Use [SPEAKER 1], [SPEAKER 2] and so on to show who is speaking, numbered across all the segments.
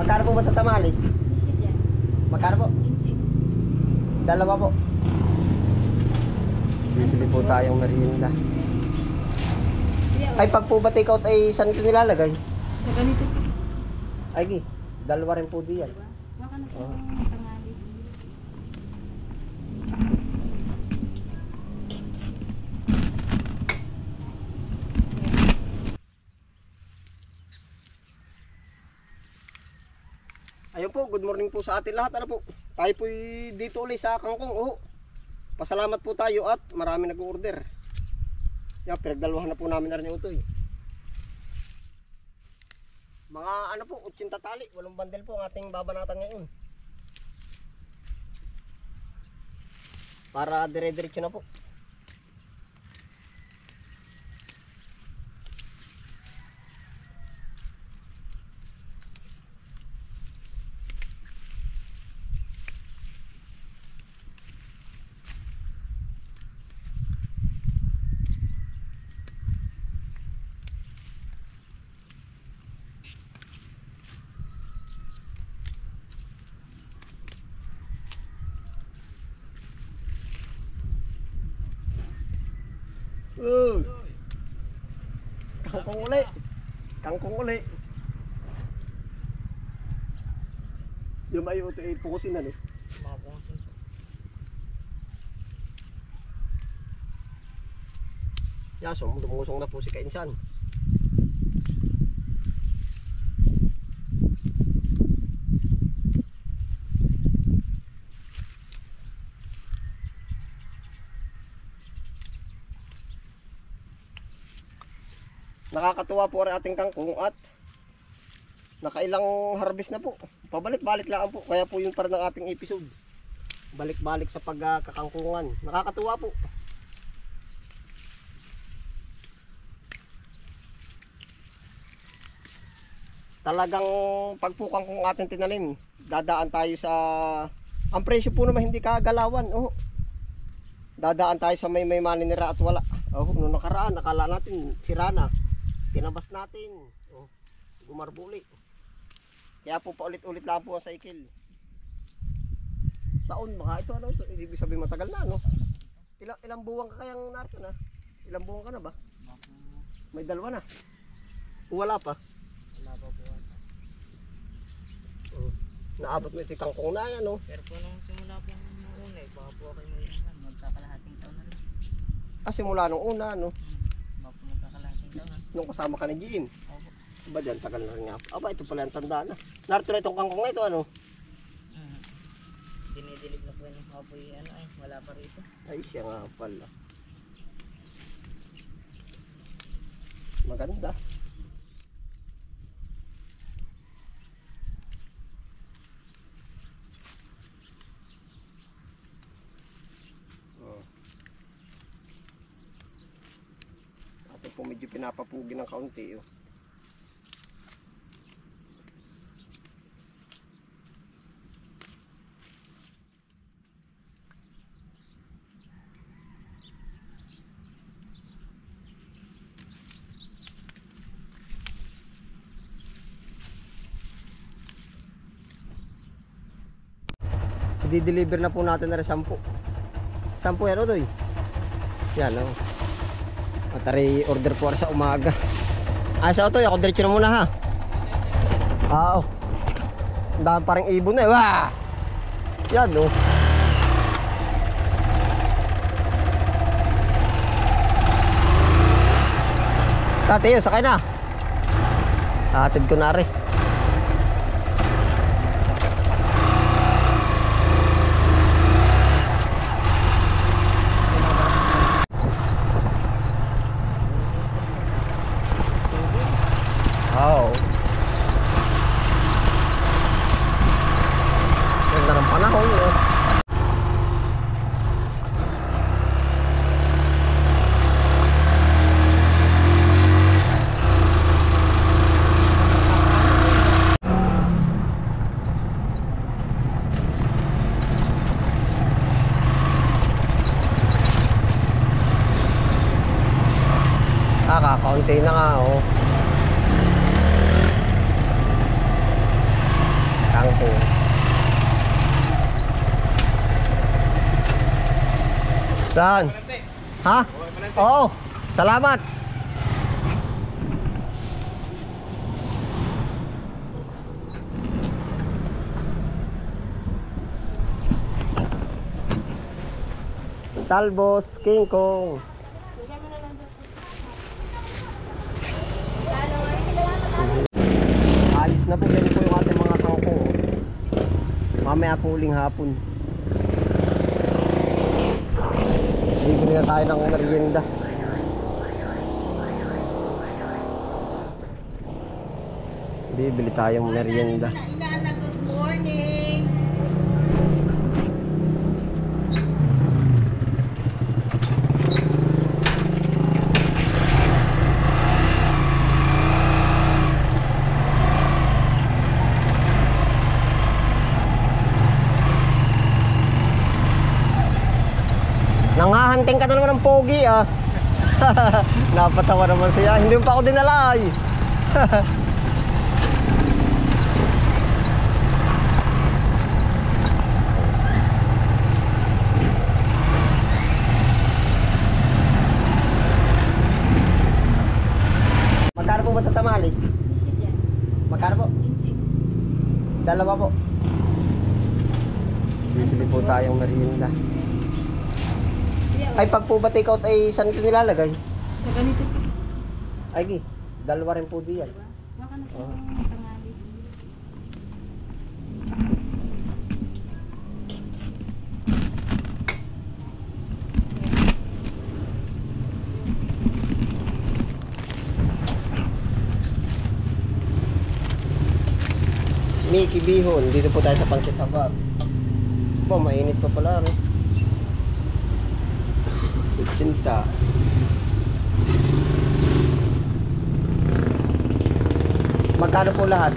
[SPEAKER 1] Magkano po ba sa tamales?
[SPEAKER 2] Insit yan.
[SPEAKER 1] Magkano po?
[SPEAKER 2] Insit.
[SPEAKER 1] Dalawa po. Bibili po tayong merienda. Ay, pag po ba take out ay saan ito nilalagay?
[SPEAKER 2] Sa ganito po.
[SPEAKER 1] Ay, gi. Dalawa rin po diyan.
[SPEAKER 2] Diba? Baka na po
[SPEAKER 1] Oh.
[SPEAKER 2] ang tangalis.
[SPEAKER 1] Ayun po, good morning po sa atin lahat. Ano po? Tayo po dito ulit sa Kangkong. Oh. Pasalamat po tayo at marami nag-order. Yan, pinagdalawahan na po namin na rin yung utoy. Mga ano po, 80 tali, 8 bandel po ang ating babanatan ngayon. Para dire-diretso na po. Kangkong uli. Kangkong uli. Yung may uto ay pukusin na no.
[SPEAKER 2] Mga pumasin po.
[SPEAKER 1] Yaso, lumusong na po si Kainsan. Nakakatuwa po rin ating kangkong at nakailang harvest na po. Pabalik-balik lang po. Kaya po yun para ng ating episode. Balik-balik sa pagkakangkungan. Nakakatuwa po. Talagang pagpukang kung ating tinanim, dadaan tayo sa... Ang presyo po naman hindi kagalawan. Oh. Dadaan tayo sa may maninira at wala. Oh, noong nakaraan, nakala natin sira na. Tinabas natin. Oh, gumarbuli. Kaya po paulit-ulit lang po ang cycle. Taon baka ito ano ito. Ibig sabihin matagal na no. Ilang buwan ka kayang narito na? Ilang buwan ka na ba? May dalawa na. Wala pa.
[SPEAKER 2] Wala pa po.
[SPEAKER 1] Oh, naabot mo ito yung kangkong na yan no.
[SPEAKER 2] Pero po nung simula po nung una eh, baka po kayo magkakalahating taon na rin.
[SPEAKER 1] Ah, simula nung una no.
[SPEAKER 2] Baka po magkakalahating taon na.
[SPEAKER 1] Nung kasama ka ni Jim.
[SPEAKER 2] Opo.
[SPEAKER 1] Aba dyan, tagal na rin nga. Aba, ito pala ang tanda na. Narito na itong kangkong na ito ano.
[SPEAKER 2] Dinidilig na po yung kapoy ano ay wala pa rito.
[SPEAKER 1] Ay, siya nga pala. Maganda. Oh. Ito po medyo pinapapugi ng kaunti. Oh. I-deliver na po natin na rin 10. 10 yan o doy. Yan o. Matari order po sa umaga. Ay sa otoy, ako diretso na muna ha. Oo. Ang dami pa rin ibon na eh. Wah! Yan o. Tati yun, sakay na. Hatid ko na rin. Oo. Ganda ng panahon eh. Kakaunti na nga oh. kangkong. Saan? Ha? Oo. Salamat. Talbos, King Kong. Ayos na po, ganyan po yung ating mga kangkong. Mamaya po uling hapon. Bibili na tayo ng merienda. Bibili tayong merienda.
[SPEAKER 3] Inana, good morning.
[SPEAKER 1] Nangahanting ka na naman ng pogi ah. Napatawa naman siya. Hindi mo pa ako dinala ay. Magkano po ba sa tamales? Magkano po? Dalawa po. Bibili po tayong merienda. Ay, pag po ba take out ay saan ito nilalagay?
[SPEAKER 2] Sa ganito po.
[SPEAKER 1] Ay, gi. Dalawa rin po diyan.
[SPEAKER 2] Diba? Baka na po
[SPEAKER 1] Oh.
[SPEAKER 2] pangalis.
[SPEAKER 1] Mickey Bihon. Dito po tayo sa Pansit Habab. Ba, mainit pa pala rin. Cinta. Magkano po lahat?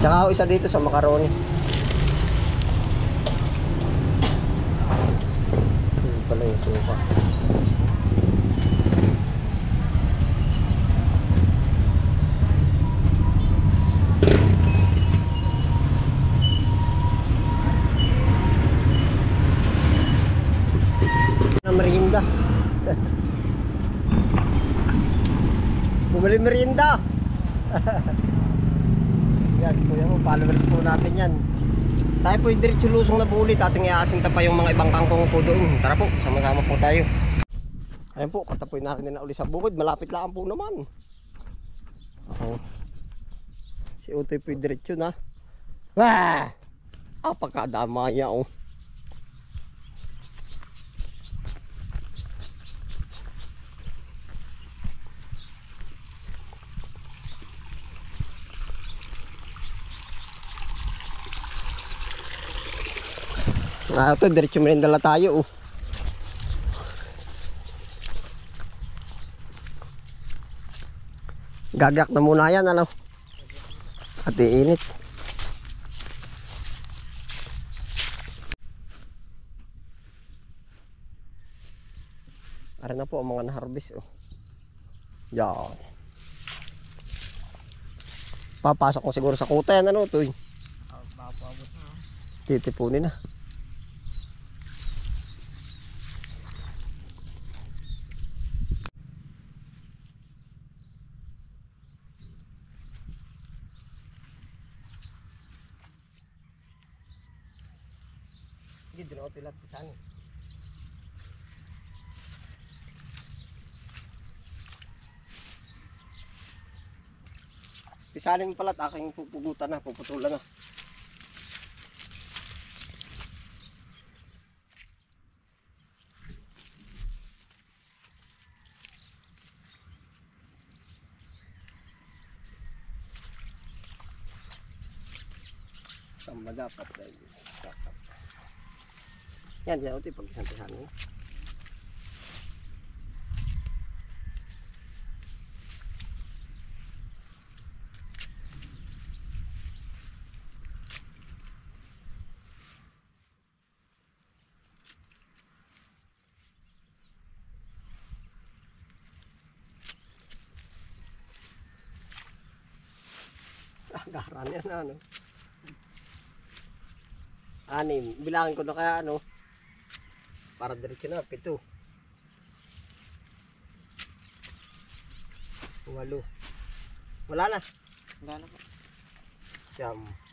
[SPEAKER 1] Tsaka ako isa dito sa macaroni. Yun pala yung suka. Merienda. Bumili merienda. Yan, kuya mo, followers po natin yan. Tayo po yung diretso lusong na po ulit. Ating iasinta pa yung mga ibang kangkong po doon. Tara po, sama-sama po tayo. Ayan po, katapoy na rin na uli sa bukid. Malapit lang po naman. Oh. Si Utoy po yung diretso na. Wah! Apakadamaya oh. Ito, diretso merendala tayo oh. Gagak na muna yan ano. At iinit. Ara na po ang mga na-harvest oh. Yan. Papasok ko siguro sa kuta yan ano to eh.
[SPEAKER 2] Mapapabot na.
[SPEAKER 1] Titipunin na. Hindi din ako tilat sa ano. Pisalin pala at aking pupugutan na, puputulan na. Samba dapat dahil dapat. Yan, diyan ito pag-isantihan mo. Garan yan ano. 6. Bilangin ko na kaya ano. Para diretso na. 7. 8. Wala na.
[SPEAKER 2] Gano'n po?
[SPEAKER 1] 9.